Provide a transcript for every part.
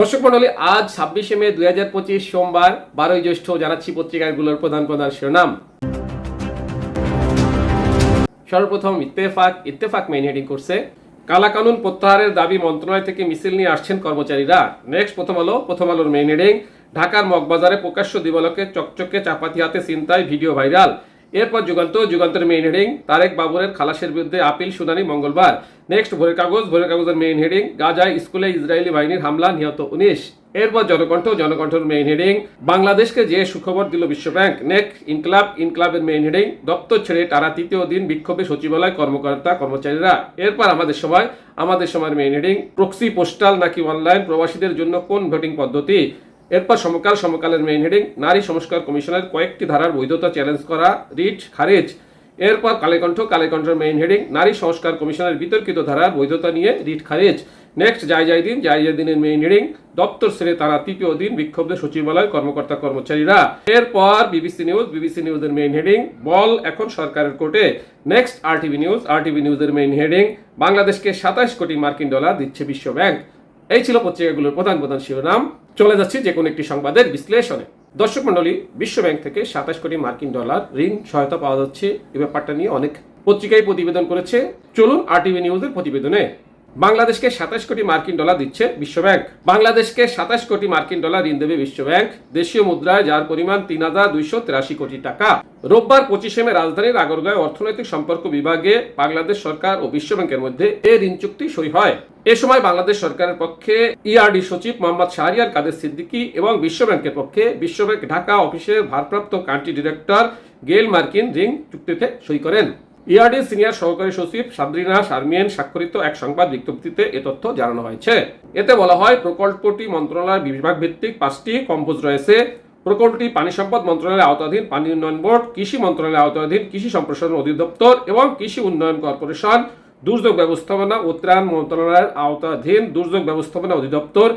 দর্শক মন্ডলী, আজ 26শে মে 2025 সোমবার 12ই জ্যৈষ্ঠ। জানাচ্ছি পত্রিকাগুলোর প্রধান শিরোনাম। সর্বপ্রথম ইত্তেফাক মেইন হেডিং করছে কালাকানুন প্রত্যাহারের দাবি মন্ত্রণালয় থেকে মিছিল নিয়ে আসছেন কর্মচারীরা। নেক্সট প্রথম আলোর মেইন হেডিং ঢাকার মগবাজারে প্রকাশ্য দিবালোকে চকচকে চাপাতি হাতে ছিনতাই, ভিডিও ভাইরাল। এরপর যুগান্তের মেইন হেডিং তারেক বাবরের খালাসের বিরুদ্ধে আপিল শুনানি মঙ্গলবার। নেক্সট ভোরের কাগজের মেইন হেডিং গাজায় স্কুলে ইসরায়েলি বাহিনীর হামলা, নিহত 19। এরপর জনকণ্ঠের মেইন হেডিং বাংলাদেশকে যে সুখবর দিল বিশ্বব্যাংক। নেক্সট ইনকলাবের মেইন হেডিং দপ্তর ছেড়ে টানা তৃতীয় দিন বিক্ষোভে সচিবালয় কর্মচারীরা। এরপর আমাদের সময়ের মেইন হেডিং প্রক্সি পোস্টাল নাকি অনলাইন, প্রবাসীদের জন্য কোন ভোটিং পদ্ধতি। এরপর সমকালের মেইন হেডিং নারী সংস্কার কমিশনের কয়েকটি ধারার বৈধতা চ্যালেঞ্জ করা, রিট খারিজ। এরপর কালেকণ্ঠের মেইন হেডিং নারী সংস্কার কমিশনের বিতর্কিত ধারার বৈধতা নিয়ে রিট খারিজ। নেক্সট দিনের মেইন হেডিং দপ্তর ছেড়ে তারা তৃতীয় দিন বিক্ষুব্ধ সচিবালয় কর্মচারীরা। এরপর বিবিসি নিউজের মেইন হেডিং বল এখন সরকারের কোর্টে। নেক্সট আরটিভি নিউজের মেইন হেডিং বাংলাদেশকে 27 কোটি মার্কিন ডলার দিচ্ছে বিশ্বব্যাংক। এই ছিল পত্রিকাগুলোর প্রধান শিরোনাম। চলে যাচ্ছি যে কোনো একটি সংবাদের বিশ্লেষণে। দর্শক মন্ডলী, বিশ্বব্যাংক থেকে 27 কোটি মার্কিন ডলার ঋণ সহায়তা পাওয়া যাচ্ছে। এই ব্যাপারটা নিয়ে অনেক পত্রিকায় প্রতিবেদন করেছে। চলুন আরটিভি নিউজের প্রতিবেদনে। বাংলাদেশকে 27 কোটি মার্কিন ডলার দিচ্ছে বিশ্বব্যাংক। বাংলাদেশকে 27 কোটি মার্কিন ডলার ঋণ দেবে বিশ্বব্যাংক, দেশীয় মুদ্রায় যার পরিমাণ 3283 কোটি টাকা। রোববার 25শে মে রাজধানীর আগরগাঁও অর্থনৈতিক সম্পর্ক বিভাগে বাংলাদেশ সরকার ও বিশ্বব্যাংকের মধ্যে এই ঋণ চুক্তি সই হয়। এ সময় বাংলাদেশ সরকারের পক্ষে ইআরডি সচিব মোহাম্মদ শাহরিয়ার কাদের সিদ্দিকী এবং বিশ্বব্যাংকের পক্ষে বিশ্বব্যাংক ঢাকা অফিসের ভারপ্রাপ্ত কান্ট্রি ডিরেক্টর গেল মার্কিন ঋণ চুক্তিতে সই করেন। ইআরডি সিনিয়র সহকারী সচিব সাবরিনা শারমিয়েন স্বাক্ষরিত এক সংবাদ বিজ্ঞপ্তিতে এ তথ্য জানানো হয়েছে। এতে বলা হয়, প্রকল্পটি মন্ত্রণালয়ের বিভাগ ভিত্তিক 5টি কম্পোজ রয়েছে। প্রকল্পটি পানি সম্পদ মন্ত্রণালয়ের আওতাধীন পানি উন্নয়ন বোর্ড, কৃষি মন্ত্রণালয়ের আওতাধীন কৃষি সম্প্রসারণ অধিদপ্তর এবং কৃষি উন্নয়ন কর্পোরেশন, দুর্যোগ ব্যবস্থাপনা ও ত্রাণ মন্ত্রণালয়ের আওতাধীন দুর্যোগ ব্যবস্থাপনা অধিদপ্তর,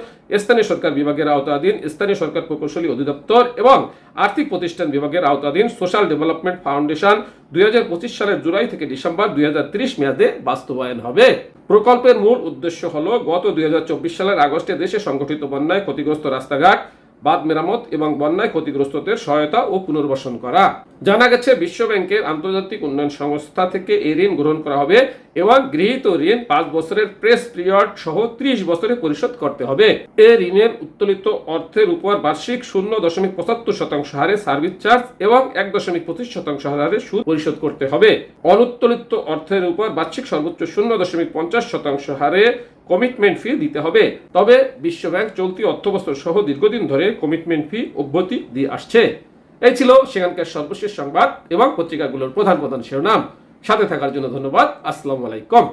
স্থানীয় সরকার বিভাগের আওতাধীন স্থানীয় সরকার প্রকৌশলী অধিদপ্তর এবং আর্থিক প্রতিষ্ঠান বিভাগের আওতাধীন সোশ্যাল ডেভেলপমেন্ট ফাউন্ডেশন 2025 সালের জুলাই থেকে ডিসেম্বর 2030 মেয়াদে বাস্তবায়ন হবে। প্রকল্পের মূল উদ্দেশ্য হল গত 2024 সালের আগস্টে দেশে সংঘটিত বন্যায় ক্ষতিগ্রস্ত রাস্তাঘাট, বাঁধ মেরামত এবং বন্যায় ক্ষতিগ্রস্তদের সহায়তা ও পুনর্বাসন করা। জানা গেছে, বিশ্বব্যাংকের আন্তর্জাতিক উন্নয়ন সংস্থা থেকে এই ঋণ গ্রহণ করা হবে এবং গৃহীত ঋণ 5 বছরের প্রেস পিরিয়ড সহ 30 বছরে পরিশোধ করতে হবে। এই ঋণের উত্তোলিত অর্থের উপর বার্ষিক 0.75% হারে সার্ভিস চার্জ এবং 1.25% হারে সুদ পরিশোধ করতে হবে। অনুত্তোলিত অর্থের উপর বার্ষিক সর্বোচ্চ 0.50% হারে কমিটমেন্ট ফি দিতে হবে। তবে বিশ্বব্যাংক চলতি অর্থবছর সহ দীর্ঘদিন ধরে কমিটমেন্ট ফি অব্যাহতি দিয়ে আসছে। এই ছিল সেখানকার সর্বশেষ সংবাদ এবং পত্রিকাগুলোর প্রধান শিরোনাম। সাথে থাকার জন্য ধন্যবাদ। আসসালামু আলাইকুম।